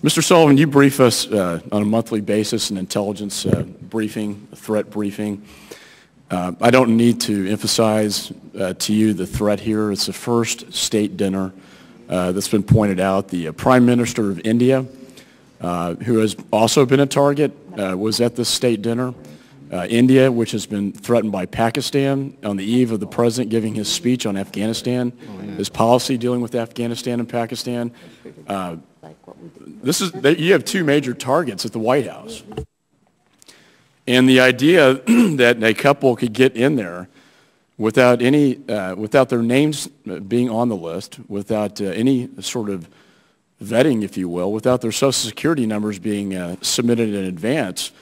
Mr. Sullivan, you brief us on a monthly basis, an intelligence briefing, a threat briefing. I don't need to emphasize to you the threat here. It's the first state dinner that's been pointed out. The Prime Minister of India, who has also been a target, was at this state dinner. India, which has been threatened by Pakistan on the eve of the president giving his speech on Afghanistan, his policy dealing with Afghanistan and Pakistan. You have two major targets at the White House. And the idea that a couple could get in there without their names being on the list, without any sort of vetting, if you will, without their Social Security numbers being submitted in advance,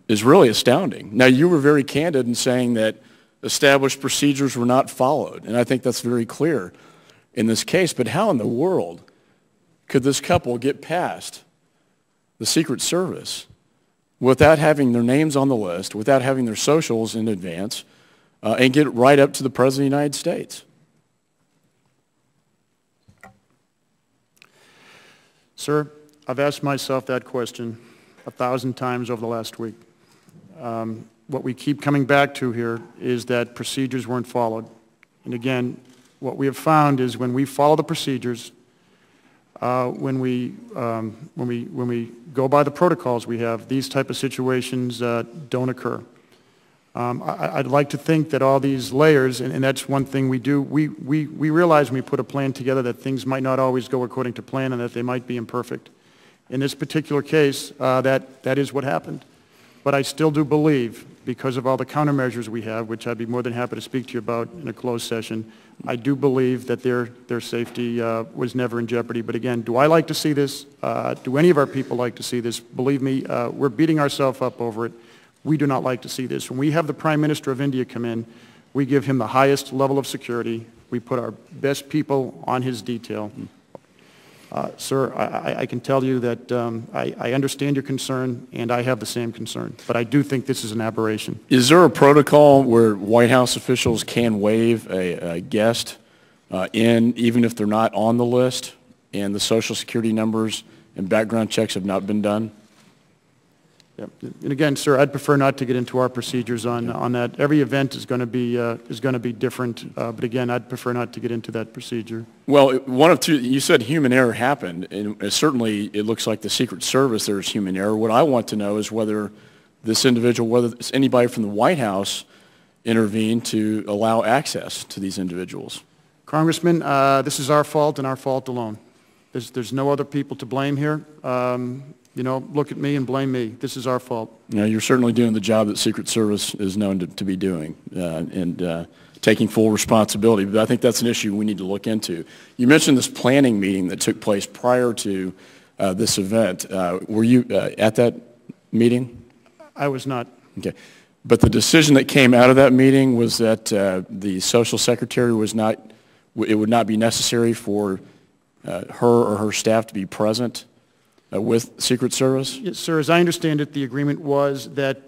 is really astounding. Now, you were very candid in saying that established procedures were not followed, and I think that's very clear in this case. But how in the world could this couple get past the Secret Service without having their names on the list, without having their socials in advance, and get right up to the President of the United States? Sir, I've asked myself that question 1,000 times over the last week. What we keep coming back to here is that procedures weren't followed. And again, what we have found is when we follow the procedures, when we go by the protocols we have, these type of situations don't occur. I'd like to think that all these layers, and that's one thing we do, we realize when we put a plan together that things might not always go according to plan and that they might be imperfect. In this particular case, that is what happened. But I still do believe, because of all the countermeasures we have, which I'd be more than happy to speak to you about in a closed session, I do believe that their safety was never in jeopardy. But again, do I like to see this? Do any of our people like to see this? Believe me, we're beating ourselves up over it. We do not like to see this. When we have the Prime Minister of India come in, we give him the highest level of security. We put our best people on his detail. Sir, I can tell you that I understand your concern, and I have the same concern. But I do think this is an aberration. Is there a protocol where White House officials can waive a guest even if they're not on the list and the Social Security numbers and background checks have not been done? Yeah. And again, sir, I'd prefer not to get into our procedures on that. Every event is going to be different. But again, I'd prefer not to get into that procedure. Well, one of two. You said human error happened, and certainly it looks like the Secret Service there's human error. What I want to know is whether this individual, whether it's anybody from the White House, intervened to allow access to these individuals. Congressman, this is our fault and our fault alone. There's no other people to blame here. You know, look at me and blame me. This is our fault. You know, you're certainly doing the job that Secret Service is known to be doing and taking full responsibility. But I think that's an issue we need to look into. You mentioned this planning meeting that took place prior to this event. Were you at that meeting? I was not. Okay. But the decision that came out of that meeting was that the Social Secretary was not, it would not be necessary for her or her staff to be present with Secret Service? Yes, sir. As I understand it, the agreement was that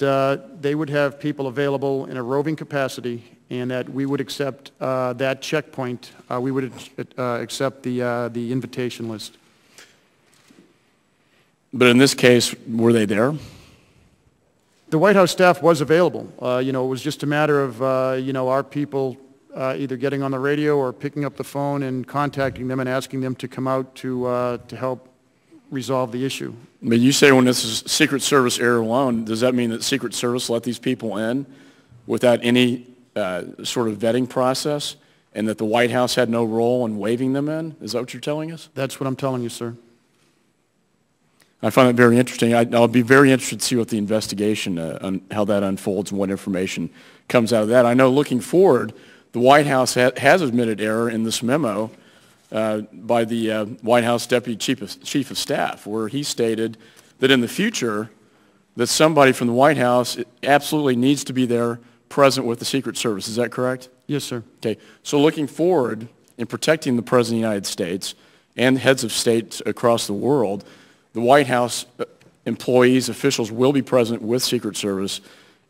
they would have people available in a roving capacity, and that we would accept that checkpoint. We would accept the invitation list. But in this case, were they there? The White House staff was available. You know, it was just a matter of you know, our people either getting on the radio or picking up the phone and contacting them and asking them to come out to help resolve the issue. But you say when this is Secret Service error alone, does that mean that Secret Service let these people in without any sort of vetting process, and that the White House had no role in waiving them in? Is that what you're telling us? That's what I'm telling you, sir. I find that very interesting. I'll be very interested to see what the investigation, on how that unfolds and what information comes out of that. I know looking forward, the White House has admitted error in this memo by the White House Deputy Chief of Staff, where he stated that in the future, that somebody from the White House absolutely needs to be there present with the Secret Service. Is that correct? Yes, sir. Okay. So looking forward in protecting the President of the United States and heads of states across the world, the White House employees, officials will be present with Secret Service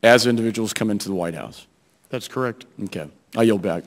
as individuals come into the White House. That's correct. Okay. I yield back.